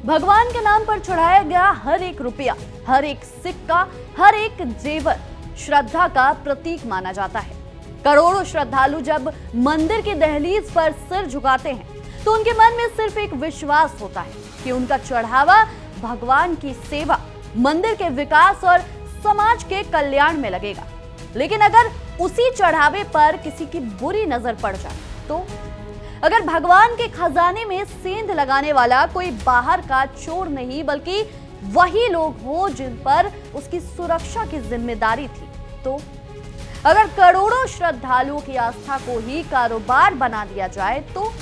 भगवान के नाम पर चढ़ाया गया हर एक रुपया, हर एक सिक्का, हर एक जेवर श्रद्धा का प्रतीक माना जाता है। करोड़ों श्रद्धालु जब मंदिर की दहलीज पर सिर झुकाते हैं तो उनके मन में सिर्फ एक विश्वास होता है कि उनका चढ़ावा भगवान की सेवा, मंदिर के विकास और समाज के कल्याण में लगेगा। लेकिन अगर उसी चढ़ावे पर किसी की बुरी नजर पड़ जाए तो अगर भगवान के खजाने में सेंध लगाने वाला कोई बाहर का चोर नहीं बल्कि वही लोग हो जिन पर उसकी सुरक्षा की जिम्मेदारी थी, तो अगर करोड़ों श्रद्धालुओं की आस्था को ही कारोबार बना दिया जाए तो,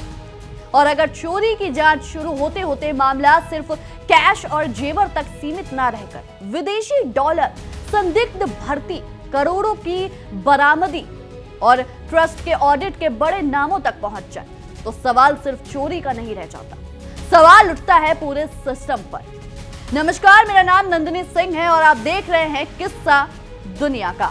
और अगर चोरी की जांच शुरू होते होते मामला सिर्फ कैश और जेवर तक सीमित ना रहकर विदेशी डॉलर, संदिग्ध भर्ती, करोड़ों की बरामदी और ट्रस्ट के ऑडिट के बड़े नामों तक पहुंच जाए तो सवाल सिर्फ चोरी का नहीं रह जाता, सवाल उठता है पूरे सिस्टम पर। नमस्कार, मेरा नाम नंदिनी सिंह है और आप देख रहे हैं किस्सा दुनिया का।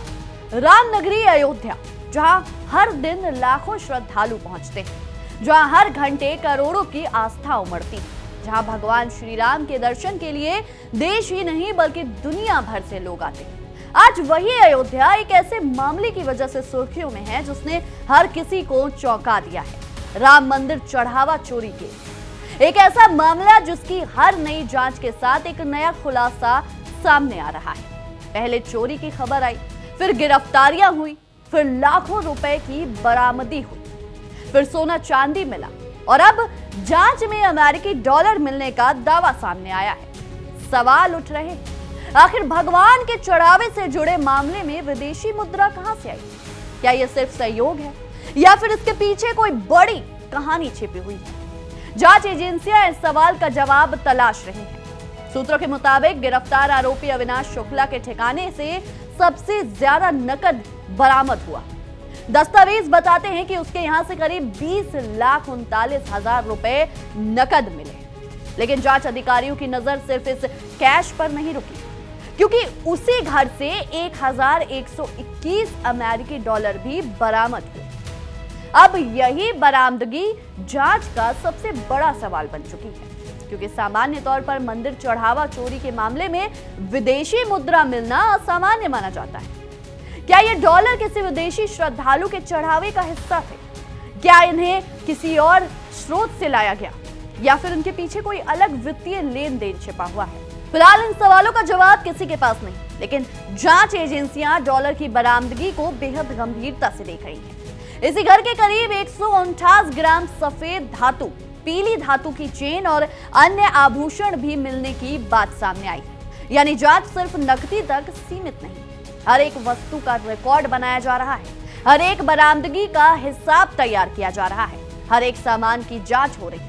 राम नगरी अयोध्या, जहां हर दिन लाखों श्रद्धालु पहुंचते हैं, जहां हर घंटे करोड़ों की आस्था उमड़ती है, जहां भगवान श्री राम के दर्शन के लिए देश ही नहीं बल्कि दुनिया भर से लोग आते हैं। आज वही अयोध्या एक ऐसे मामले की वजह से सुर्खियों में है जिसने हर किसी को चौंका दिया है। राम मंदिर चढ़ावा चोरी केस, एक ऐसा मामला जिसकी हर नई जांच के साथ एक नया खुलासा सामने आ रहा है। पहले चोरी की खबर आई, फिर गिरफ्तारियां हुई, फिर लाखों रुपए की बरामदी हुई, फिर सोना चांदी मिला और अब जांच में अमेरिकी डॉलर मिलने का दावा सामने आया है। सवाल उठ रहे हैं, आखिर भगवान के चढ़ावे से जुड़े मामले में विदेशी मुद्रा कहां से आई? क्या यह सिर्फ सहयोग है या फिर इसके पीछे कोई बड़ी कहानी छिपी हुई है? जांच एजेंसियां इस सवाल का जवाब तलाश रही हैं। सूत्रों के मुताबिक गिरफ्तार आरोपी अविनाश शुक्ला के ठिकाने से सबसे ज्यादा नकद बरामद हुआ। दस्तावेज बताते हैं कि उसके यहां से करीब 20,39,000 रुपए नकद मिले। लेकिन जांच अधिकारियों की नजर सिर्फ इस कैश पर नहीं रुकी, क्योंकि उसी घर से 1,121 अमेरिकी डॉलर भी बरामद हुए। अब यही बरामदगी जांच का सबसे बड़ा सवाल बन चुकी है, क्योंकि सामान्य तौर पर मंदिर चढ़ावा चोरी के मामले में विदेशी मुद्रा मिलना असामान्य माना जाता है। क्या ये डॉलर किसी विदेशी श्रद्धालु के चढ़ावे का हिस्सा थे? क्या इन्हें किसी और स्रोत से लाया गया या फिर उनके पीछे कोई अलग वित्तीय लेन देन छिपा हुआ है? फिलहाल इन सवालों का जवाब किसी के पास नहीं, लेकिन जांच एजेंसियां डॉलर की बरामदगी को बेहद गंभीरता से देख रही हैं। इसी घर के करीब 149 ग्राम सफेद धातु, पीली धातु की चेन और अन्य आभूषण भी मिलने की बात सामने आई है। यानी जांच सिर्फ नकदी तक सीमित नहीं, हर एक वस्तु का रिकॉर्ड बनाया जा रहा है, हर एक बरामदगी का हिसाब तैयार किया जा रहा है, हर एक सामान की जांच हो रही है।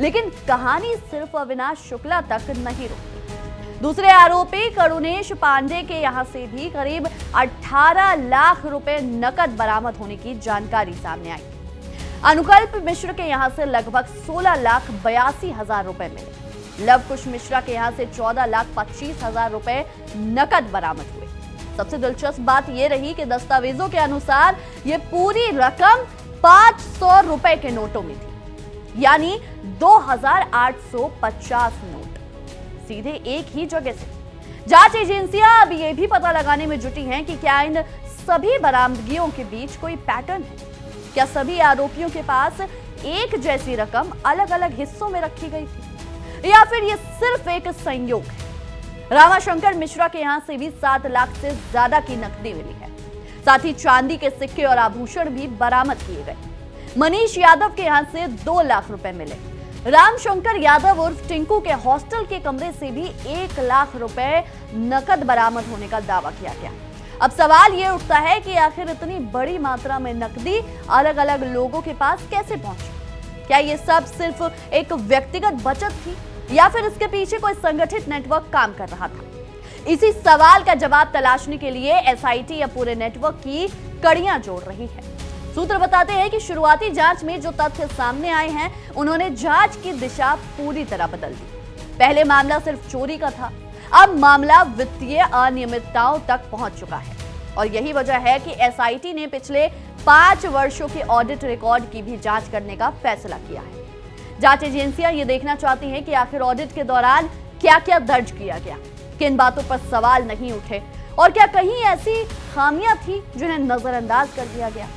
लेकिन कहानी सिर्फ अविनाश शुक्ला तक नहीं रुकती। दूसरे आरोपी करुणेश पांडे के यहां से भी करीब 18 लाख रुपए नकद बरामद होने की जानकारी सामने आई। अनुकल्प मिश्र के यहां से लगभग 16,82,000 रुपए मिले। लव कुश मिश्रा के यहां से 14,25,000 रुपए नकद बरामद हुए। सबसे दिलचस्प बात यह रही कि दस्तावेजों के अनुसार यह पूरी रकम 500 रुपए के नोटों में थी, यानी 2,850 नोट सीधे एक ही जगह से। जांच एजेंसियां अब यह भी पता लगाने में जुटी हैं कि क्या इन सभी बरामदगियों के बीच कोई पैटर्न है? क्या सभी आरोपियों के पास एक जैसी रकम अलग अलग हिस्सों में रखी गई थी या फिर यह सिर्फ एक संयोग है? रामाशंकर मिश्रा के यहां से भी 7 लाख से ज्यादा की नकदी मिली है। साथ ही चांदी के सिक्के और आभूषण भी बरामद किए गए। मनीष यादव के यहां से 2 लाख रुपए मिले। रामशंकर यादव उर्फ टिंकू के हॉस्टल के कमरे से भी 1 लाख रुपए नकद बरामद होने का दावा किया गया। अब सवाल यह उठता है कि आखिर इतनी बड़ी मात्रा में नकदी अलग अलग लोगों के पास कैसे पहुंची? क्या ये सब सिर्फ एक व्यक्तिगत बचत थी या फिर इसके पीछे कोई संगठित नेटवर्क काम कर रहा था? इसी सवाल का जवाब तलाशने के लिए एसआईटी या पूरे नेटवर्क की कड़ियां जोड़ रही है। सूत्र बताते हैं कि शुरुआती जांच में जो तथ्य सामने आए हैं उन्होंने जांच की दिशा पूरी तरह बदल दी। पहले मामला सिर्फ चोरी का था, अब मामला वित्तीय अनियमितताओं तक पहुंच चुका है और यही वजह है कि एसआईटी ने पिछले 5 वर्षों के ऑडिट रिकॉर्ड की भी जांच करने का फैसला किया है। जांच एजेंसियां ये देखना चाहती हैं कि आखिर ऑडिट के दौरान क्या क्या दर्ज किया गया, किन बातों पर सवाल नहीं उठे और क्या कहीं ऐसी खामियां थी जिन्हें नजरअंदाज कर दिया गया।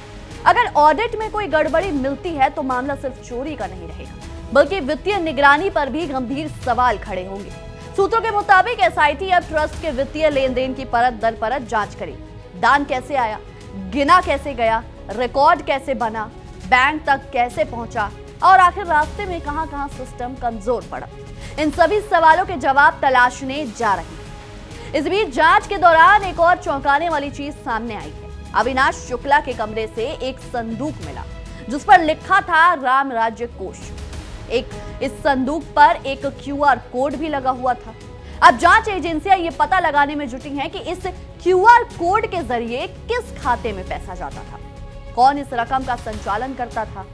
अगर ऑडिट में कोई गड़बड़ी मिलती है तो मामला सिर्फ चोरी का नहीं रहेगा, बल्कि वित्तीय निगरानी पर भी गंभीर सवाल खड़े होंगे। सूत्रों के मुताबिक एसआईटी अब ट्रस्ट के वित्तीय लेन देन की परत दर परत जांच करेगी। दान कैसे आया, गिना कैसे गया, रिकॉर्ड कैसे बना, बैंक तक कैसे पहुंचा और आखिर रास्ते में कहां-कहां सिस्टम कमजोर पड़ा, इन सभी सवालों के जवाब तलाशने जा रहे हैं। इस बीच जांच के दौरान एक और चौंकाने वाली चीज सामने आई है। अविनाश शुक्ला के कमरे से एक संदूक मिला जिस पर लिखा था राम राज्य कोष। इस संदूक पर एक क्यूआर कोड भी लगा हुआ था। अब जांच एजेंसियां ये पता लगाने में जुटी हैं कि इस क्यूआर कोड के जरिए किस खाते में पैसा जाता था, कौन इस रकम का संचालन करता था,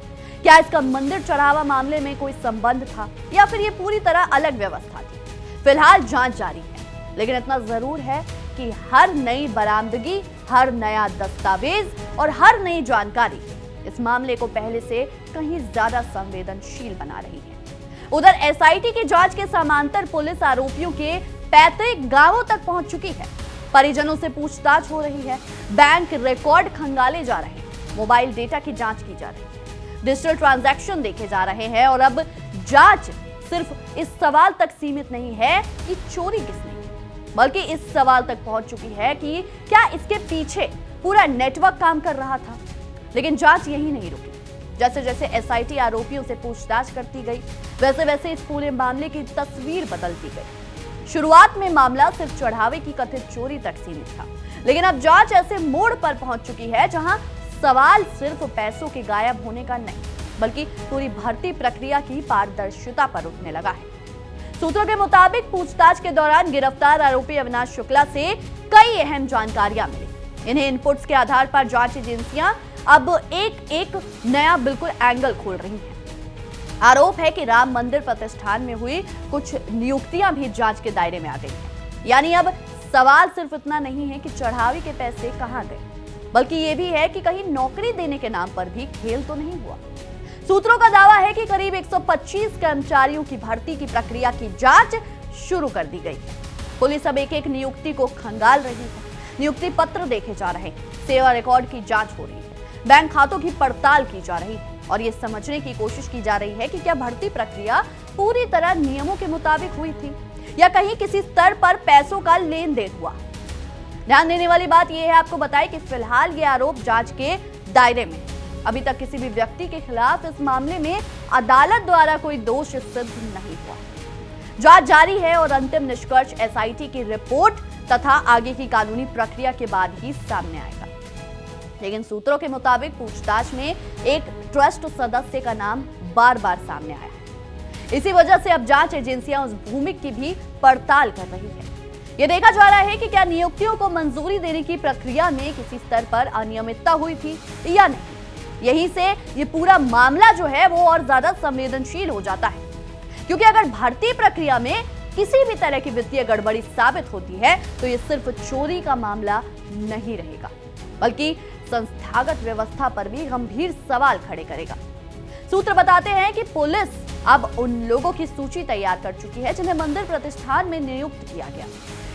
क्या इसका मंदिर चढ़ावा मामले में कोई संबंध था या फिर ये पूरी तरह अलग व्यवस्था थी। फिलहाल जांच जारी है, लेकिन इतना जरूर है कि हर नई बरामदगी, हर नया दस्तावेज और हर नई जानकारी इस मामले को पहले से कहीं ज्यादा संवेदनशील बना रही है। उधर एसआईटी की जांच के समांतर पुलिस आरोपियों के पैतृक गांवों तक पहुंच चुकी है। परिजनों से पूछताछ हो रही है, बैंक रिकॉर्ड खंगाले जा रहे हैं, मोबाइल डेटा की जांच की जा रही है, डिजिटल ट्रांजैक्शन देखे जा रहे हैं और अब जांच सिर्फ इस सवाल तक सीमित नहीं है कि चोरी किसने की, बल्कि इस सवाल तक पहुंच चुकी है कि क्या इसके पीछे पूरा नेटवर्क काम कर रहा था। लेकिन जांच यही नहीं रुकी। जैसे जैसे एसआईटी आरोपियों से पूछताछ करती गई, वैसे वैसे इस पूरे मामले की तस्वीर बदलती गई। शुरुआत में मामला सिर्फ चढ़ावे की कथित चोरी तक सीमित था, लेकिन अब जांच ऐसे मोड़ पर पहुंच चुकी है जहां सवाल सिर्फ पैसों के गायब होने का नहीं, बल्कि पूरी भर्ती प्रक्रिया की पारदर्शिता पर उठने लगा है। सूत्रों के मुताबिक पूछताछ के दौरान गिरफ्तार आरोपी अविनाश शुक्ला से कई अहम जानकारियां मिली। इन्हें इनपुट्स के आधार पर जांच एजेंसियां अब एक नया बिल्कुल एंगल खोल रही हैं। आरोप है कि राम मंदिर प्रतिष्ठान में हुई कुछ नियुक्तियां भी जांच के दायरे में आ गई हैं। यानी अब सवाल सिर्फ इतना नहीं है कि चढ़ावे के पैसे कहां गए, बल्कि ये भी है कि कहीं नौकरी देने के नाम पर भी खेल तो नहीं हुआ। सूत्रों का दावा है कि करीब 125 कर्मचारियों की भर्ती की प्रक्रिया की जांच शुरू कर दी गई है। पुलिस अब एक नियुक्ति को खंगाल रही है, नियुक्ति पत्र देखे जा रहे हैं, सेवा रिकॉर्ड की जांच हो रही है, बैंक खातों की पड़ताल की जा रही है और ये समझने की कोशिश की जा रही है कि क्या भर्ती प्रक्रिया पूरी तरह नियमों के मुताबिक हुई थी या कहीं किसी स्तर पर पैसों का लेन देन हुआ। ध्यान देने वाली बात यह है, आपको बताएं कि फिलहाल ये आरोप जांच के दायरे में। अभी तक किसी भी व्यक्ति के खिलाफ इस मामले में अदालत द्वारा कोई दोष सिद्ध नहीं हुआ। जांच जारी है और अंतिम निष्कर्ष एसआईटी की रिपोर्ट तथा आगे की कानूनी प्रक्रिया के बाद ही सामने आएगा। लेकिन सूत्रों के मुताबिक पूछताछ में एक ट्रस्ट सदस्य का नाम बार बार सामने आया है। इसी वजह से अब जांच एजेंसियां उस भूमि की भी पड़ताल कर रही है। यह देखा जा रहा है कि क्या नियुक्तियों को मंजूरी देने की प्रक्रिया में किसी स्तर पर अनियमितता हुई थी या नहीं। यहीं से ये पूरा मामला जो है वो और ज्यादा संवेदनशील हो जाता है, क्योंकि अगर भर्ती प्रक्रिया में किसी भी तरह की वित्तीय गड़बड़ी साबित होती है तो ये सिर्फ चोरी का मामला नहीं रहेगा, बल्कि संस्थागत व्यवस्था पर भी गंभीर सवाल खड़े करेगा। सूत्र बताते हैं कि पुलिस अब उन लोगों की सूची तैयार कर चुकी है जिन्हें मंदिर प्रतिष्ठान में नियुक्त किया गया।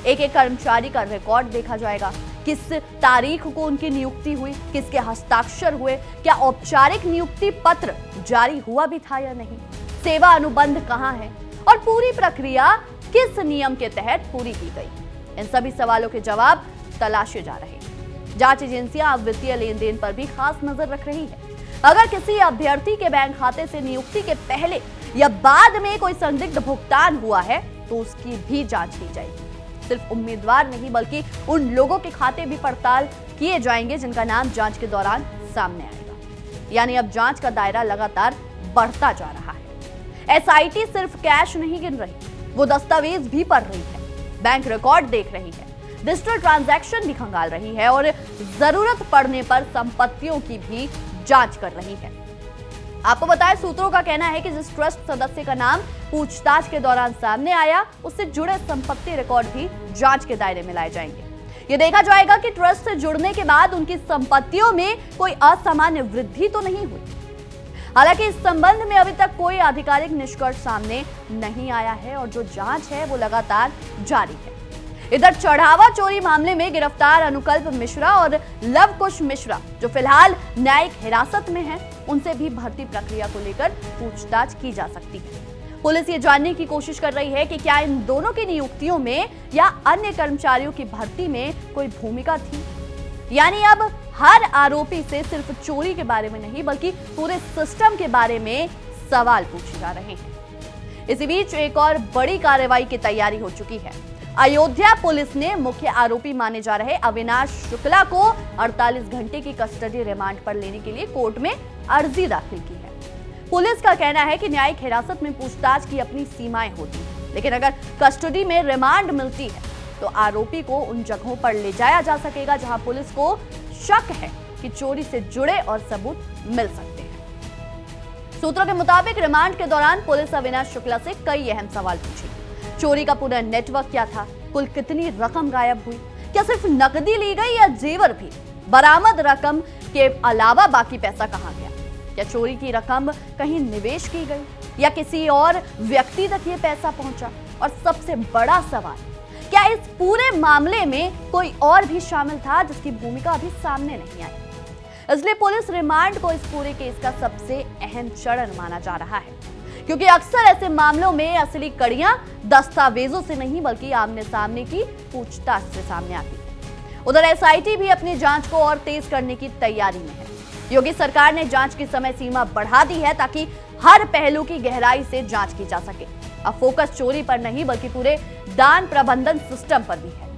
एक एक कर्मचारी का रिकॉर्ड देखा जाएगा, किस तारीख को उनकी नियुक्ति हुई, किसके हस्ताक्षर हुए, क्या औपचारिक नियुक्ति पत्र जारी हुआ भी था या नहीं, सेवा अनुबंध कहां है और पूरी प्रक्रिया किस नियम के तहत पूरी की गई। इन सभी सवालों के जवाब तलाशे जा रहे हैं। जांच एजेंसियां अब वित्तीय लेन देन पर भी खास नजर रख रही है। अगर किसी अभ्यर्थी के बैंक खाते से नियुक्ति के पहले या बाद में कोई संदिग्ध भुगतान हुआ है तो उसकी भी जांच की जाएगी। सिर्फ उम्मीदवार नहीं बल्कि उन लोगों के खाते भी पड़ताल किए जाएंगे जिनका नाम जांच के दौरान सामने आएगा। यानी अब जांच का दायरा लगातार बढ़ता जा रहा है। एसआईटी सिर्फ कैश नहीं गिन रही, वो दस्तावेज भी पढ़ रही है, बैंक रिकॉर्ड देख रही है, डिजिटल ट्रांजैक्शन भी खंगाल रही है और जरूरत पड़ने पर संपत्तियों की भी जांच कर रही है। आपको बताएं, सूत्रों का कहना है कि जिस ट्रस्ट सदस्य का नाम पूछताछ के दौरान सामने आया उससे जुड़े संपत्ति रिकॉर्ड भी जांच के दायरे में लाए जाएंगे। यह देखा जाएगा कि ट्रस्ट से जुड़ने के बाद उनकी संपत्तियों में कोई असामान्य वृद्धि तो नहीं हुई। हालांकि इस संबंध में अभी तक कोई आधिकारिक निष्कर्ष सामने नहीं आया है और जो जांच है वो लगातार जारी है। इधर चढ़ावा चोरी मामले में गिरफ्तार अनुकल्प मिश्रा और लवकुश मिश्रा जो फिलहाल न्यायिक हिरासत में हैं, उनसे भी भर्ती प्रक्रिया को लेकर पूछताछ की जा सकती है। पुलिस ये जानने की कोशिश कर रही है कि क्या इन दोनों की नियुक्तियों में या अन्य कर्मचारियों की भर्ती में कोई भूमिका थी। यानी अब हर आरोपी से सिर्फ चोरी के बारे में नहीं बल्कि पूरे सिस्टम के बारे में सवाल पूछे जा रहे हैं। इसी बीच एक और बड़ी कार्रवाई की तैयारी हो चुकी है। अयोध्या पुलिस ने मुख्य आरोपी माने जा रहे अविनाश शुक्ला को 48 घंटे की कस्टडी रिमांड पर लेने के लिए कोर्ट में अर्जी दाखिल की है। पुलिस का कहना है कि न्यायिक हिरासत में पूछताछ की अपनी सीमाएं होती हैं, लेकिन अगर कस्टडी में रिमांड मिलती है तो आरोपी को उन जगहों पर ले जाया जा सकेगा जहां पुलिस को शक है कि चोरी से जुड़े और सबूत मिल सकते हैं। सूत्रों के मुताबिक रिमांड के दौरान पुलिस अविनाश शुक्ला से कई अहम सवाल पूछेगी। चोरी का पूरा नेटवर्क क्या था, कुल कितनी रकम गायब हुई, क्या सिर्फ नकदी ली गई या जेवर भी, बरामद रकम के अलावा बाकी पैसा कहां गया, क्या चोरी की रकम कहीं निवेश की गई या किसी और व्यक्ति तक ये पैसा पहुंचा, और सबसे बड़ा सवाल, क्या इस पूरे मामले में कोई और भी शामिल था जिसकी भूमिका अभी सामने नहीं आई। इसलिए पुलिस रिमांड को इस पूरे केस का सबसे अहम चरण माना जा रहा है, क्योंकि अक्सर ऐसे मामलों में असली कड़ियां दस्तावेजों से नहीं बल्कि आमने सामने की पूछताछ से सामने आती है। उधर एसआईटी भी अपनी जांच को और तेज करने की तैयारी में है। योगी सरकार ने जांच की समय सीमा बढ़ा दी है ताकि हर पहलू की गहराई से जांच की जा सके। अब फोकस चोरी पर नहीं बल्कि पूरे दान प्रबंधन सिस्टम पर भी है।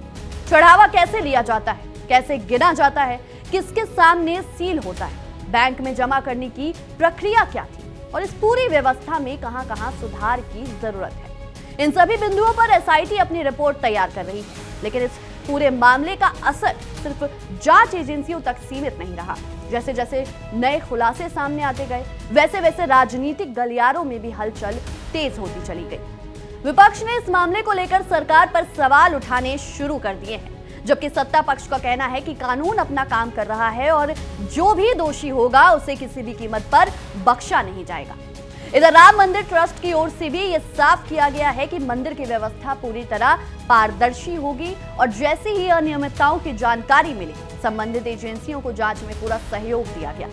चढ़ावा कैसे लिया जाता है, कैसे गिना जाता है, किसके सामने सील होता है, बैंक में जमा करने की प्रक्रिया क्या थी और इस पूरी व्यवस्था में कहां-कहां सुधार की जरूरत है। इन सभी बिंदुओं पर एसआईटी अपनी रिपोर्ट तैयार कर रही है, लेकिन इस पूरे मामले का असर सिर्फ जांच एजेंसियों तक सीमित नहीं रहा। जैसे जैसे नए खुलासे सामने आते गए वैसे वैसे राजनीतिक गलियारों में भी हलचल तेज होती चली गई। विपक्ष ने इस मामले को लेकर सरकार पर सवाल उठाने शुरू कर दिए हैं, जबकि सत्ता पक्ष का कहना है कि कानून अपना काम कर रहा है और जो भी दोषी होगा उसे किसी भी कीमत पर बख्शा नहीं जाएगा। इधर राम मंदिर ट्रस्ट की ओर से भी ये साफ किया गया है कि मंदिर की व्यवस्था पूरी तरह पारदर्शी होगी और जैसे ही अनियमितताओं की जानकारी मिली संबंधित एजेंसियों को जांच में पूरा सहयोग दिया गया।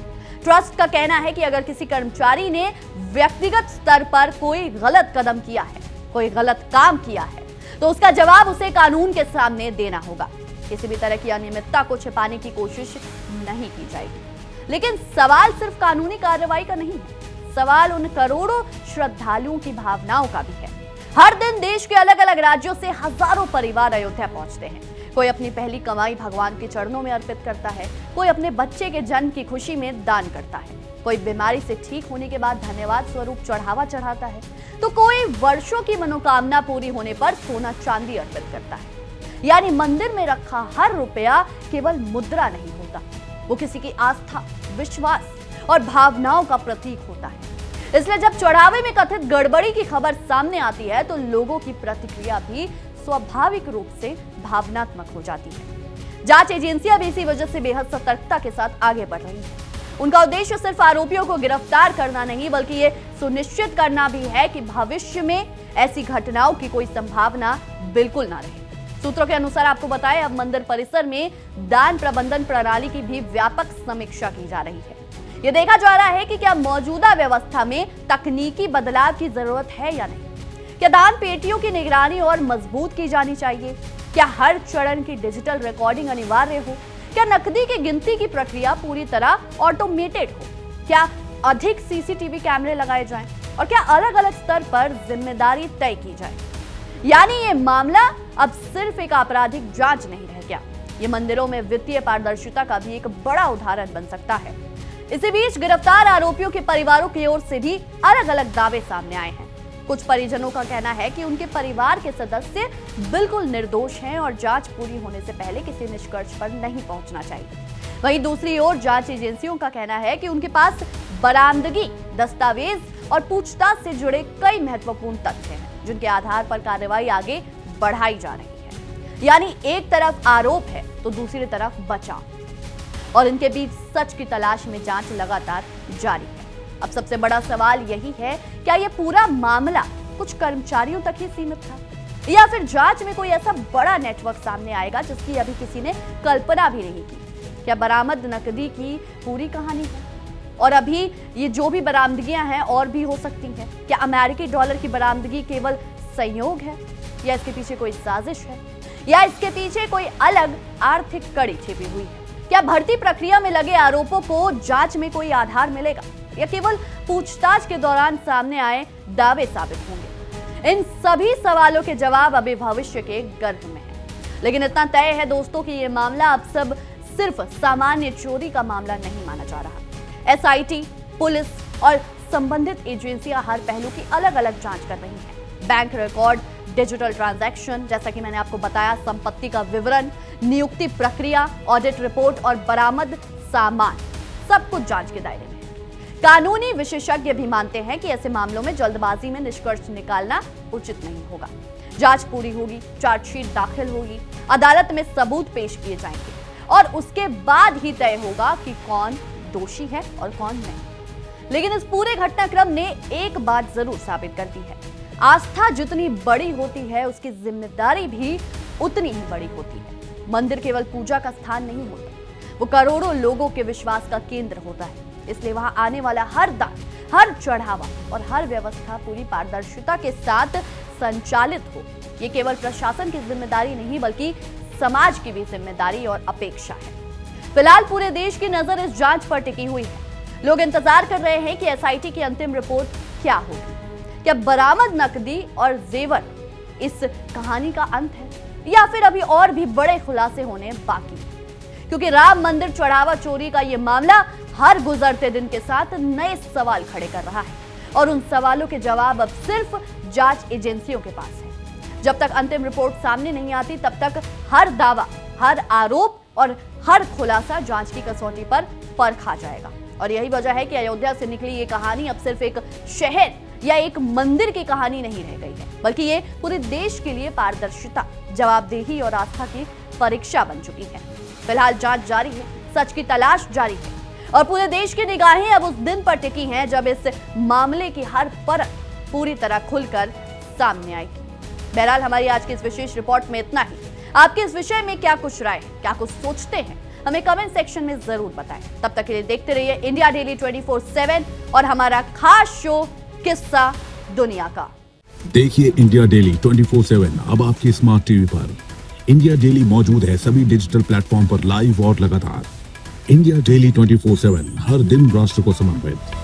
ट्रस्ट का कहना है कि अगर किसी कर्मचारी ने व्यक्तिगत स्तर पर कोई गलत कदम किया है, कोई गलत काम किया है, तो उसका जवाब उसे कानून के सामने देना होगा। किसी भी तरह की अनियमितता को छिपाने की कोशिश नहीं की जाएगी। लेकिन सवाल सिर्फ कानूनी कार्रवाई का नहीं है, सवाल उन करोड़ों श्रद्धालुओं की भावनाओं का भी है। हर दिन देश के अलग अलग राज्यों से हजारों परिवार अयोध्या पहुंचते हैं। कोई अपनी पहली कमाई भगवान के चरणों में अर्पित करता है, कोई अपने बच्चे के जन्म की खुशी में दान करता है, कोई बीमारी से ठीक होने के बाद धन्यवाद स्वरूप चढ़ावा चढ़ाता है, तो कोई वर्षों की मनोकामना पूरी होने पर सोना चांदी अर्पित करता है। यानी मंदिर में रखा हर रुपया केवल मुद्रा नहीं होता, वो किसी की आस्था, विश्वास और भावनाओं का प्रतीक होता है। इसलिए जब चढ़ावे में कथित गड़बड़ी की खबर सामने आती है तो लोगों की प्रतिक्रिया भी स्वाभाविक रूप से भावनात्मक हो जाती है। जांच एजेंसियां भी इसी वजह से बेहद सतर्कता के साथ आगे बढ़ रही हैं। उनका उद्देश्य सिर्फ आरोपियों को गिरफ्तार करना नहीं बल्कि ये सुनिश्चित करना भी है कि भविष्य में ऐसी घटनाओं की कोई संभावना बिल्कुल ना रहे। सूत्रों के अनुसार आपको बताएं, अब मंदिर परिसर में दान प्रबंधन प्रणाली की भी व्यापक समीक्षा की जा रही है। ये देखा जा रहा है कि क्या मौजूदा व्यवस्था में तकनीकी बदलाव की जरूरत है या नहीं। क्या दान पेटियों की निगरानी और मजबूत की जानी चाहिए? क्या हर चरण की डिजिटल रिकॉर्डिंग अनिवार्य हो? क्या नकदी की गिनती की प्रक्रिया पूरी तरह ऑटोमेटेड हो? क्या अधिक सीसीटीवी कैमरे लगाए जाएं? और क्या अलग अलग स्तर पर जिम्मेदारी तय की जाए? यानी ये मामला अब सिर्फ एक आपराधिक जांच नहीं रह गया, ये मंदिरों में वित्तीय पारदर्शिता का भी एक बड़ा उदाहरण बन सकता है। इसी बीच गिरफ्तार आरोपियों के परिवारों की ओर से भी अलग अलग दावे सामने आए हैं। कुछ परिजनों का कहना है कि उनके परिवार के सदस्य बिल्कुल निर्दोष हैं और जांच पूरी होने से पहले किसी निष्कर्ष पर नहीं पहुंचना चाहिए। वहीं दूसरी ओर जांच एजेंसियों का कहना है कि उनके पास बरामदगी, दस्तावेज और पूछताछ से जुड़े कई महत्वपूर्ण तथ्य हैं, जिनके आधार पर कार्रवाई आगे बढ़ाई जा रही है। यानी एक तरफ आरोप है तो दूसरी तरफ बचाव, और इनके बीच सच की तलाश में जांच लगातार जारी है। अब सबसे बड़ा सवाल यही है, क्या यह पूरा मामला कुछ कर्मचारियों तक ही सीमित था या फिर जांच में कोई ऐसा बड़ा नेटवर्क सामने आएगा जिसकी अभी किसी ने कल्पना भी नहीं की। क्या बरामद नकदी की पूरी कहानी है और अभी ये जो भी बरामदगियां हैं और भी हो सकती हैं? क्या अमेरिकी डॉलर की बरामदगी केवल संयोग है या इसके पीछे कोई साजिश है या इसके पीछे कोई अलग आर्थिक कड़ी छिपी हुई है? क्या भर्ती प्रक्रिया में लगे आरोपों को जांच में कोई आधार मिलेगा या केवल पूछताछ के दौरान सामने आए दावे साबित होंगे? इन सभी सवालों के जवाब अभी भविष्य के गर्भ में है। लेकिन इतना तय है दोस्तों कि ये मामला अब सब सिर्फ सामान्य चोरी का मामला नहीं माना जा रहा। एसआईटी, पुलिस और संबंधित एजेंसियां हर पहलू की अलग अलग जांच कर रही हैं। बैंक रिकॉर्ड, डिजिटल ट्रांजैक्शन, जैसा कि मैंने आपको बताया, संपत्ति का विवरण, नियुक्ति प्रक्रिया, ऑडिट रिपोर्ट और बरामद सामान, सब कुछ जांच के दायरे में। कानूनी विशेषज्ञ भी मानते हैं कि ऐसे मामलों में जल्दबाजी में निष्कर्ष निकालना उचित नहीं होगा। जांच पूरी होगी, चार्जशीट दाखिल होगी, अदालत में सबूत पेश किए जाएंगे और उसके बाद ही तय होगा कि कौन दोषी है और कौन नहीं। लेकिन इस पूरे घटनाक्रम ने एक बात जरूर साबित कर दी है, आस्था जितनी बड़ी होती है उसकी जिम्मेदारी भी उतनी ही बड़ी होती है। मंदिर केवल पूजा का स्थान नहीं होता, वो करोड़ों लोगों के विश्वास का केंद्र होता है। इसलिए वहां आने वाला हर दान, हर चढ़ावा और हर व्यवस्था पूरी पारदर्शिता के साथ संचालित हो, ये केवल प्रशासन की जिम्मेदारी नहीं बल्कि समाज की भी जिम्मेदारी और अपेक्षा है। फिलहाल पूरे देश की नजर इस जांच पर टिकी हुई है। लोग इंतजार कर रहे हैं कि एसआईटी की अंतिम रिपोर्ट क्या होगी। क्या बरामद नकदी और जेवर इस कहानी का अंत है या फिर अभी और भी बड़े खुलासे होने बाकी हैं? क्योंकि राम मंदिर चढ़ावा चोरी का यह मामला हर गुजरते दिन के साथ नए सवाल खड़े कर रहा है और उन सवालों के जवाब अब सिर्फ जांच एजेंसियों के पास है। जब तक अंतिम रिपोर्ट सामने नहीं आती तब तक हर दावा, हर आरोप और हर खुलासा जांच की कसौटी पर परखा जाएगा। और यही वजह है कि अयोध्या से निकली ये कहानी अब सिर्फ एक शहर या एक मंदिर की कहानी नहीं रह गई है, बल्कि ये पूरे देश के लिए पारदर्शिता, जवाबदेही और आस्था की परीक्षा बन चुकी है। फिलहाल जांच जारी है, सच की तलाश जारी है और पूरे देश की निगाहें अब उस दिन पर टिकी हैं जब इस मामले की हर परत पूरी तरह खुलकर सामने आएगी। बहरहाल हमारी आज की इस विशेष रिपोर्ट में इतना ही। आपके इस विषय में क्या कुछ राय है, क्या कुछ सोचते हैं, हमें कमेंट सेक्शन में जरूर बताएं। तब तक के लिए देखते रहिए इंडिया डेली 24/7 और हमारा खास शो किस्सा दुनिया का। देखिए इंडिया डेली 24/7 अब आपके स्मार्ट टीवी पर। इंडिया डेली मौजूद है सभी डिजिटल प्लेटफॉर्म पर लाइव और लगातार। इंडिया डेली 24/7 हर दिन राष्ट्र को समर्पित।